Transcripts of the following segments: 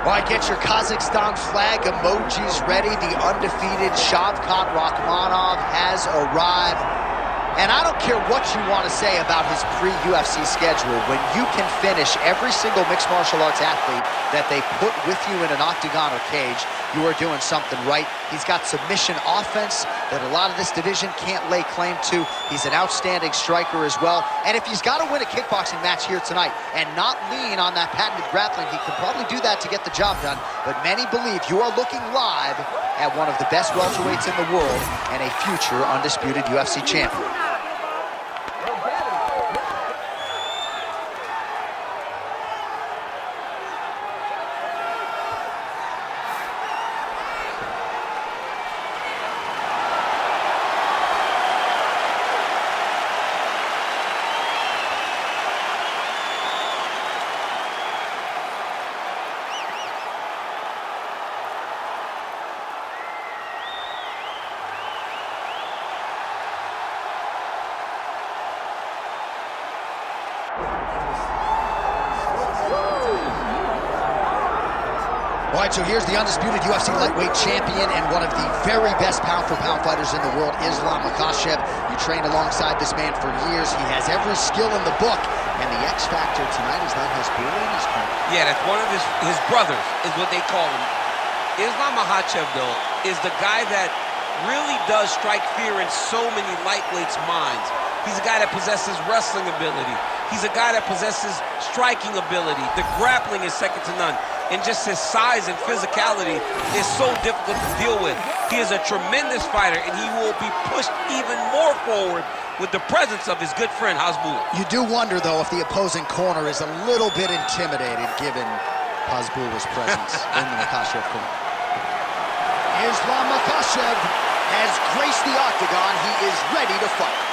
All right, get your Kazakhstan flag emojis ready. The undefeated Shavkat Rakhmonov has arrived. And I don't care what you want to say about his pre-UFC schedule. When you can finish every single mixed martial arts athlete that they put with you in an octagon or cage, you are doing something right. He's got submission offense that a lot of this division can't lay claim to. He's an outstanding striker as well. And if he's got to win a kickboxing match here tonight and not lean on that patented grappling, he can probably do that to get the job done. But many believe you are looking live at one of the best welterweights in the world and a future undisputed UFC champion. All right, so here's the undisputed UFC lightweight champion and one of the very best pound-for-pound fighters in the world, Makhachev. You trained alongside this man for years. He has every skill in the book, and the X factor tonight is that his brother in his corner. Yeah, that's one of his brothers, is what they call him. Makhachev, though, is the guy that really does strike fear in so many lightweights' minds. He's a guy that possesses wrestling ability. He's a guy that possesses striking ability. The grappling is second to none. And just his size and physicality is so difficult to deal with. He is a tremendous fighter, and he will be pushed even more forward with the presence of his good friend, Hasbulla. You do wonder, though, if the opposing corner is a little bit intimidated given Hasbulla's presence in the Makhachev corner. Makhachev has graced the octagon. He is ready to fight.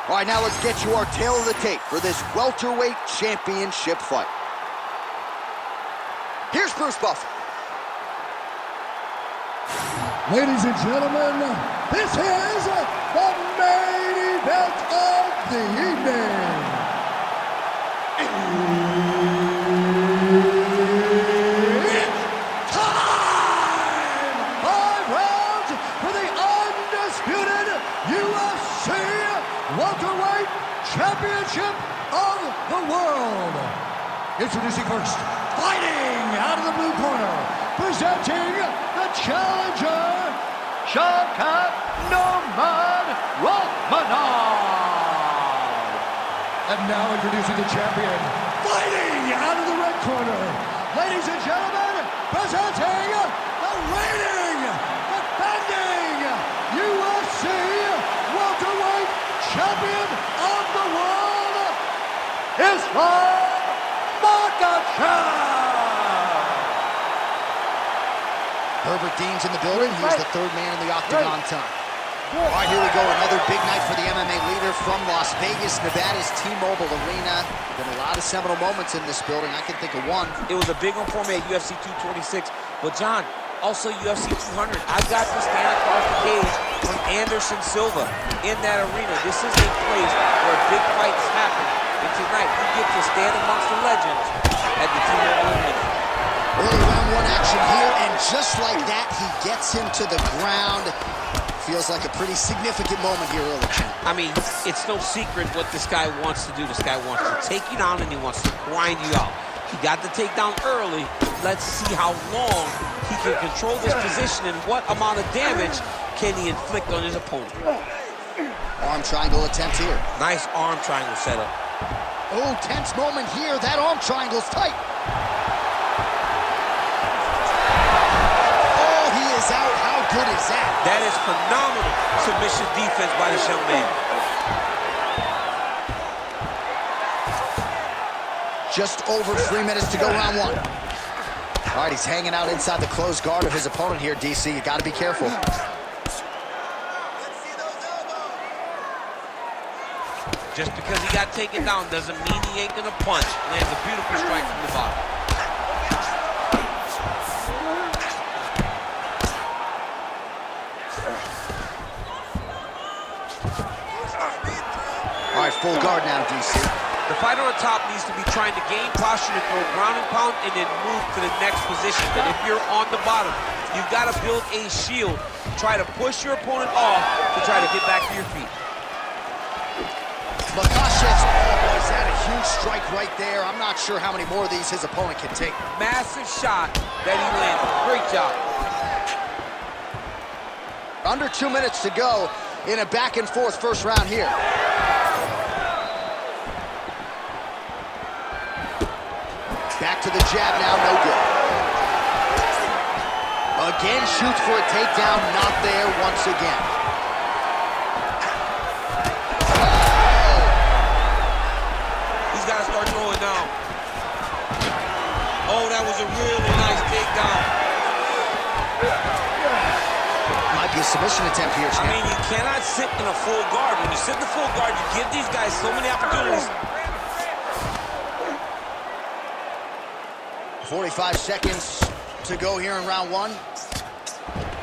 All right, now let's get you our tail of the tape for this welterweight championship fight. Here's Bruce Buffer. Ladies and gentlemen, this is the main event of the evening. It's time! 5 rounds for the undisputed UFC welterweight championship of the world. Introducing first, fighting out of the blue corner, presenting the challenger, Shavkat Rakhmonov. And now introducing the champion, fighting out of the red corner, ladies and gentlemen, presenting the reigning, defending UFC welterweight champion of the world, Makhachev. Herbert Dean's in the building. He's the third man in the octagon tonight. All right, here we go. Another big night for the MMA leader from Las Vegas, Nevada's T-Mobile Arena. Been a lot of seminal moments in this building. I can think of one. It was a big one for me at UFC 226. But, John, also UFC 200. I got to stand across the cage from Anderson Silva in that arena. This is a place where big fights happen. And tonight, you get to stand amongst the legends at the T-Mobile Arena. Early round one action here, and just like that, he gets him to the ground. Feels like a pretty significant moment here early, champ. I mean, it's no secret what this guy wants to do. This guy wants to take you down, and he wants to grind you out. He got the takedown early. Let's see how long he can control this position and what amount of damage can he inflict on his opponent. Arm triangle attempt here. Nice arm triangle setup. Oh, tense moment here. That arm triangle's tight. Oh, he is out. How good is that? That is phenomenal submission defense by this young man. Just over 3 minutes to go, round one. All right, he's hanging out inside the closed guard of his opponent here, DC. You got to be careful. Just because he got taken down doesn't mean he ain't gonna punch. Lands a beautiful strike from the bottom. All right, full guard now, DC. The fighter on top needs to be trying to gain posture to throw ground and pound and then move to the next position. But if you're on the bottom, you've got to build a shield. Try to push your opponent off to try to get back to your feet. Makhachev's, oh, is that a huge strike right there? I'm not sure how many more of these his opponent can take. Massive shot that he landed. Great job. Under 2 minutes to go in a back-and-forth first round here. Back to the jab now, no good. Again, shoots for a takedown, not there once again. He's got to start throwing down. Oh, that was a really nice takedown. Might be a submission attempt here, champ. I mean, you cannot sit in a full guard. When you sit in the full guard, you give these guys so many opportunities. 45 seconds to go here in round one.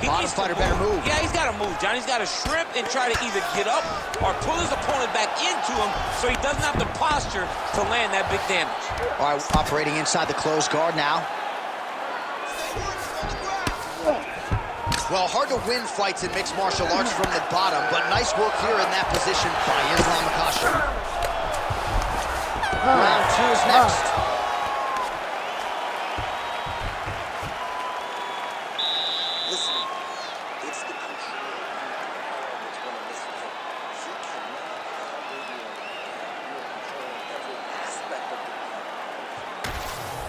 Bottom fighter better move. Yeah, he's got to move, John. He's got to shrimp and try to either get up or pull his opponent back into him so he doesn't have the posture to land that big damage. All right, operating inside the closed guard now. Well, hard to win fights in mixed martial arts from the bottom, but nice work here in that position by Islam Makhachev. Round two is next.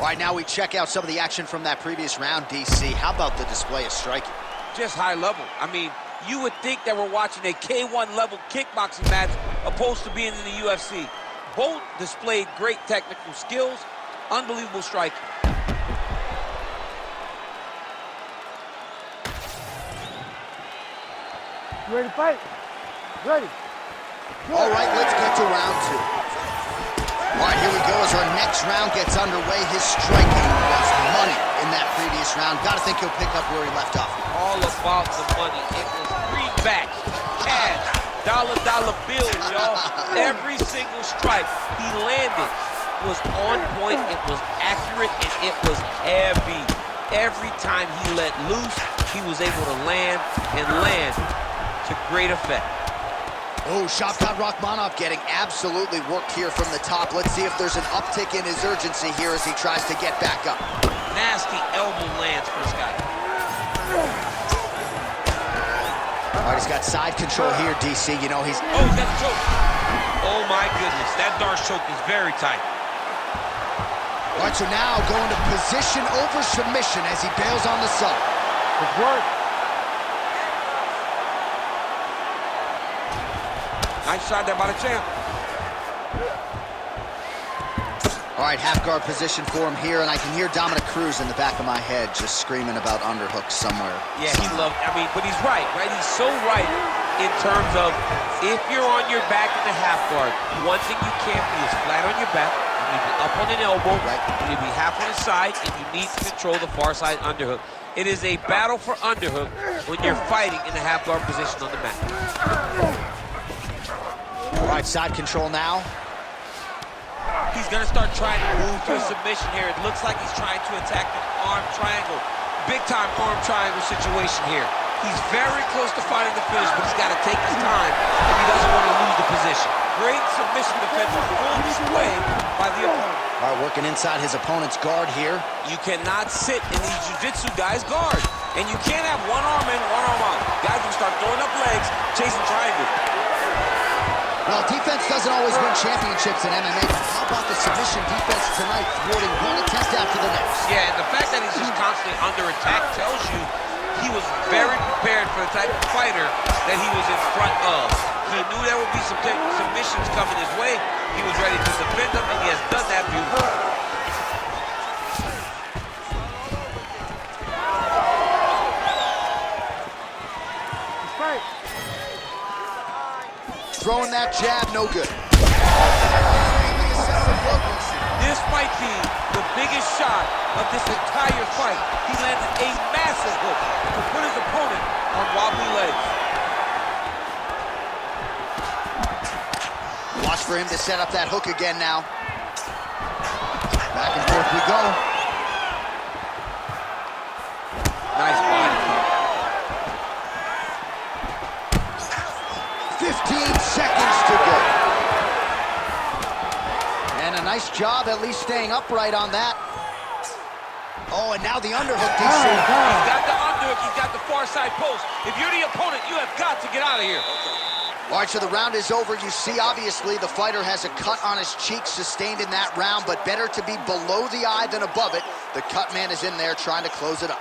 All right, now we check out some of the action from that previous round, DC. How about the display of striking? Just high level. I mean, you would think that we're watching a K1 level kickboxing match opposed to being in the UFC. Both displayed great technical skills, unbelievable striking. You ready to fight? Ready. All right, let's get to round two. All right, here we go as our next round gets underway. His striking was money in that previous round. Got to think he'll pick up where he left off. All about the money. It was greenbacks, cash, dollar bills, y'all. Every single strike he landed was on point, it was accurate, and it was heavy. Every time he let loose, he was able to land to great effect. Oh, Shavkat Rakhmonov getting absolutely worked here from the top. Let's see if there's an uptick in his urgency here as he tries to get back up. Nasty elbow lands for this guy. All right, he's got side control here, DC. You know, he's... Oh, he's got the choke. Oh, my goodness. That Darce choke is very tight. All right, so now going to position over submission as he bails on the sub. Good work. Nice shot there by the champ. All right, half guard position for him here, and I can hear Dominic Cruz in the back of my head just screaming about underhooks somewhere. Yeah, he loved, I mean, but he's right? He's so right in terms of if you're on your back in the half guard, one thing you can't be is flat on your back. You need to be up on an elbow. Right. You need to be half on the side, and you need to control the far side underhook. It is a battle for underhook when you're fighting in the half guard position on the mat. All right, side control now. He's going to start trying to move to a submission here. It looks like he's trying to attack the arm triangle. Big-time arm triangle situation here. He's very close to finding the finish, but he's got to take his time if he doesn't want to lose the position. Great submission defense, full display by the opponent. All right, working inside his opponent's guard here. You cannot sit in these jiu-jitsu guys' guard. And you can't have one arm in, one arm out. Guys will start throwing up legs, chasing triangles. Well, defense doesn't always win championships in MMA, but how about the submission defense tonight, thwarting one attempt after the next? Yeah, and the fact that he's just constantly under attack tells you he was very prepared for the type of fighter that he was in front of. He knew there would be some submissions coming his way. He was ready to defend them, and he has done that beautifully. Throwing that jab, no good. This might be the biggest shot of this entire fight. He landed a massive hook to put his opponent on wobbly legs. for him to set up that hook again now. Back and forth we go. Nice body kick. 15 seconds to go. And a nice job at least staying upright on that. Oh, and now the underhook, DC. He's got the underhook, he's got the far side post. If you're the opponent, you have got to get out of here. All right, so the round is over. You see, obviously, the fighter has a cut on his cheek sustained in that round, but better to be below the eye than above it. The cut man is in there trying to close it up.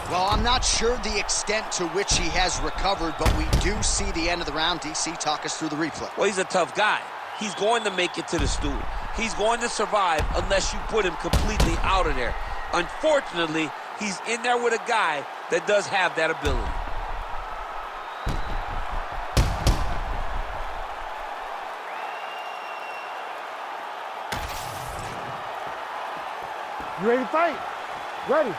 Well, I'm not sure the extent to which he has recovered, but we do see the end of the round. DC, talk us through the replay. Well, he's a tough guy. He's going to make it to the stool. He's going to survive unless you put him completely out of there. Unfortunately, he's in there with a guy that does have that ability. You ready to fight? Ready.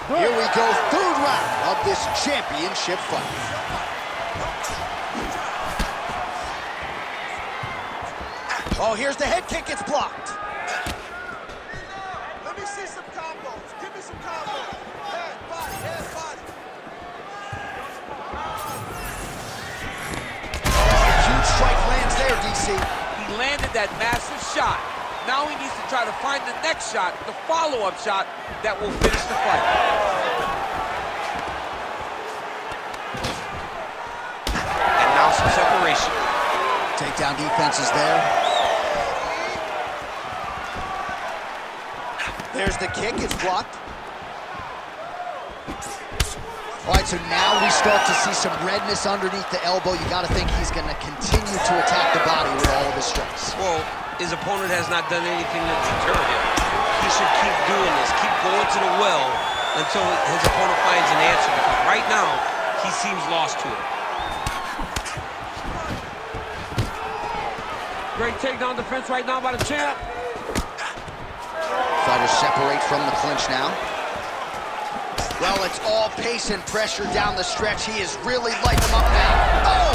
Good. Here we go, third round of this championship fight. Oh, here's the head kick, it's blocked. Let me see some combos. Give me some combos. Head, body, head, body. Huge strike lands there, DC. He landed that massive shot. Now he needs to try to find the next shot, the follow-up shot that will finish the fight. And now some separation. Takedown defense is there. There's the kick, it's blocked. All right, so now we start to see some redness underneath the elbow. You gotta think he's gonna continue to attack the body with all of his strikes. Well, his opponent has not done anything to deter him. He should keep doing this, keep going to the well until his opponent finds an answer, because right now, he seems lost to it. Great takedown defense right now by the champ. Fighters separate from the clinch now. Well, it's all pace and pressure down the stretch. He is really lighting them up now. Oh!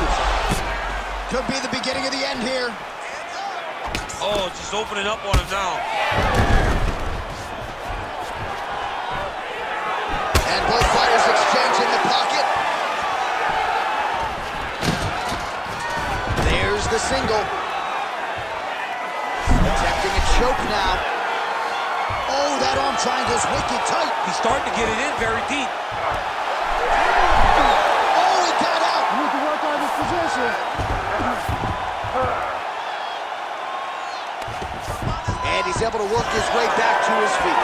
Could be the beginning of the end here. Oh, just opening up on him now. And both fighters exchange in the pocket. There's the single. Attempting a choke now. Oh, that arm triangle's wicked tight. He's starting to get it in very deep. Oh, he got out. You need to work on this position. And he's able to work his way back to his feet.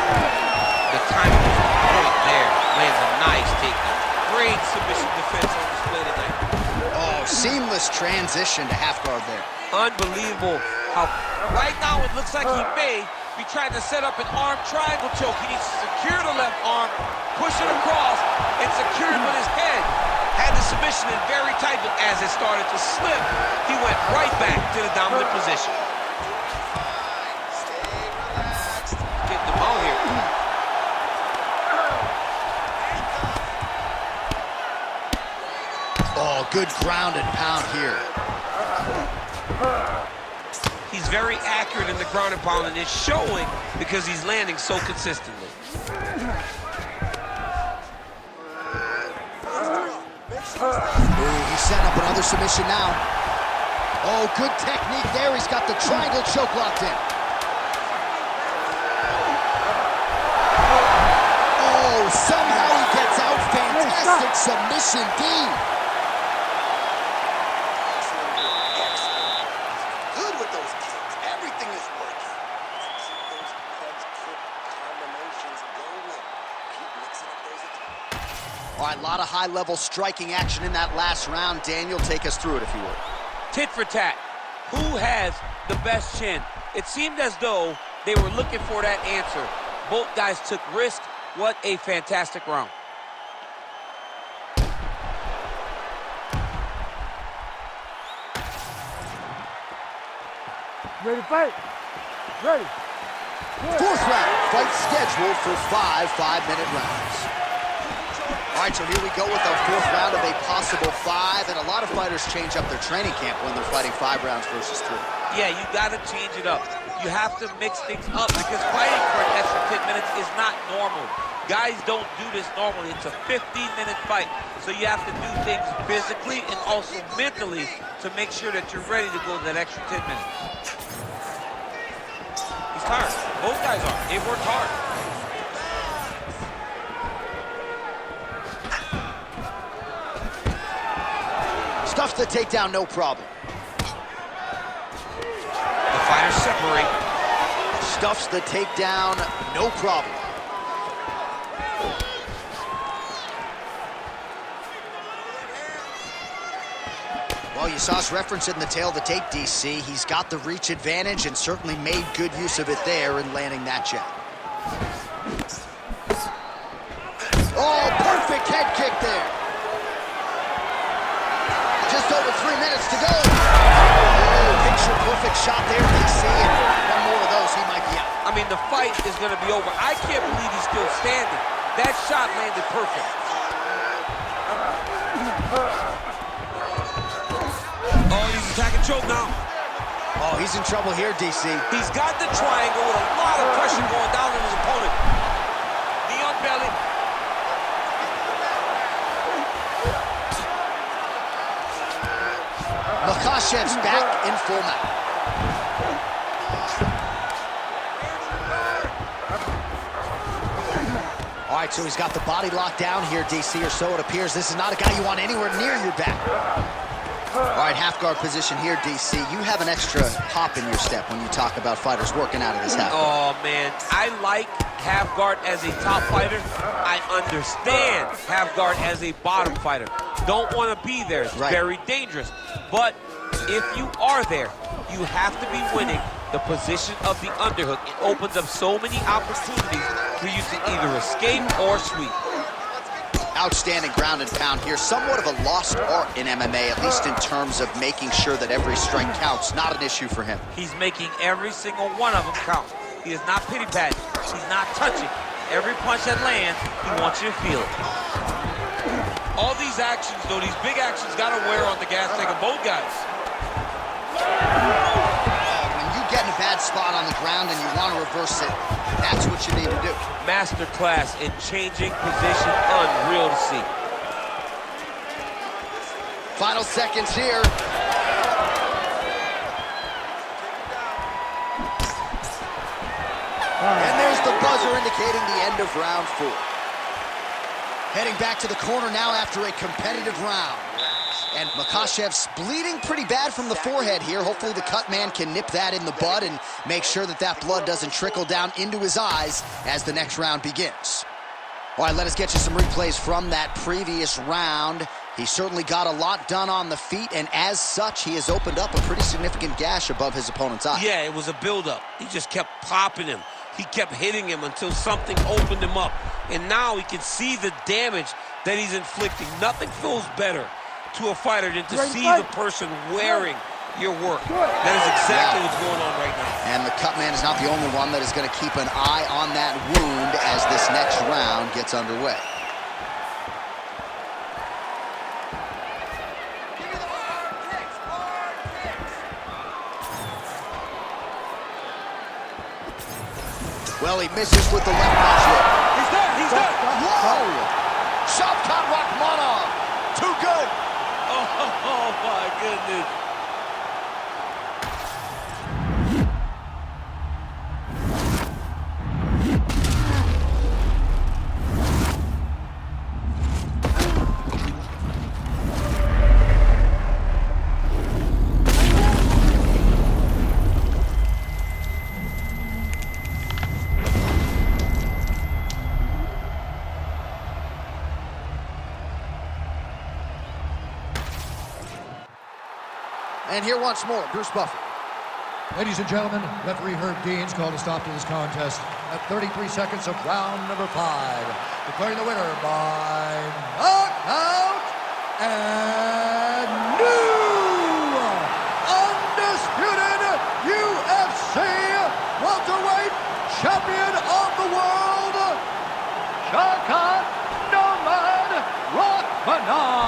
The timing was on point there. Lands a nice takedown. Great submission defense on display tonight. Oh, seamless transition to half guard there. Unbelievable how right now it looks like he may be trying to set up an arm triangle choke. He needs to secure the left arm, push it across, and secure it with his head. Had the submission in very tight, but as it started to slip, he went right back to the dominant position. Getting them out here. Oh, good ground and pound here. He's very accurate in the ground and pound, and it's showing because he's landing so consistently. Ooh, he's setting up another submission now. Oh, good technique there. He's got the triangle choke locked in. Oh, somehow he gets out. Fantastic submission, D. Good with those kicks. Everything is working. Keep those punch kick combinations going. Keep mixing up those attacks. All right, a lot of high-level striking action in that last round. Daniel, take us through it, if you would. Tit for tat. Who has the best chin? It seemed as though they were looking for that answer. Both guys took risk. What a fantastic round. Ready to fight? Ready. Good. Fourth round, fight scheduled for 5 5-minute rounds. All right, so here we go with our 4th round of a possible 5, and a lot of fighters change up their training camp when they're fighting 5 rounds versus 3. Yeah, you gotta change it up. You have to mix things up because fighting for an extra 10 minutes is not normal. Guys don't do this normally. It's a 15-minute fight, so you have to do things physically and also mentally to make sure that you're ready to go that extra 10 minutes. He's tired. Both guys are. They worked hard. Stuffs the takedown, no problem. The fighters separate. Stuffs the takedown, no problem. Well, you saw his reference in the tail to take, DC. He's got the reach advantage and certainly made good use of it there in landing that jab. Oh, perfect head kick there. Just over 3 minutes to go. Oh, picture-perfect shot there, DC, and one more of those, he might be out. I mean, the fight is going to be over. I can't believe he's still standing. That shot landed perfect. Oh, he's attacking choke now. Oh, he's in trouble here, DC. He's got the triangle with a lot of pressure going down on his opponent. Knee on belly. Makhachev's back in full mount. All right, so he's got the body locked down here, DC, or so it appears. This is not a guy you want anywhere near your back. All right, half guard position here, DC. You have an extra hop in your step when you talk about fighters working out of this half guard. Oh, man. I like half guard as a top fighter. I understand half guard as a bottom fighter. Don't want to be there. It's very dangerous. But if you are there, you have to be winning the position of the underhook. It opens up so many opportunities for you to either escape or sweep. Outstanding ground and pound here. Somewhat of a lost art in MMA, at least in terms of making sure that every strike counts. Not an issue for him. He's making every single one of them count. He is not pity-patting. He's not touching. Every punch that lands, he wants you to feel it. All these actions, though, these big actions, got to wear on the gas tank of both guys. When you get in a bad spot on the ground and you want to reverse it, that's what you need to do. Masterclass in changing position, unreal to see. Final seconds here. And there's the buzzer indicating the end of round 4. Heading back to the corner now after a competitive round. And Makhachev's bleeding pretty bad from the forehead here. Hopefully the cut man can nip that in the bud and make sure that that blood doesn't trickle down into his eyes as the next round begins. All right, let us get you some replays from that previous round. He certainly got a lot done on the feet, and as such, he has opened up a pretty significant gash above his opponent's eye. Yeah, it was a buildup. He just kept popping him. He kept hitting him until something opened him up. And now he can see the damage that he's inflicting. Nothing feels better to a fighter than to see the person wearing your work. That is exactly what's going on right now. And the cut man is not the only one that is going to keep an eye on that wound as this next round gets underway. Well, he misses with the left punch here. He's there, he's there. Whoa! Shavkat Rakhmonov, too good. Oh my goodness. And here once more, Bruce Buffer. Ladies and gentlemen, referee Herb Dean's called a stop to this contest at 33 seconds of round number 5. Declaring the winner by knockout and new undisputed UFC welterweight champion of the world, Shavkat Rakhmonov. Phenomenal.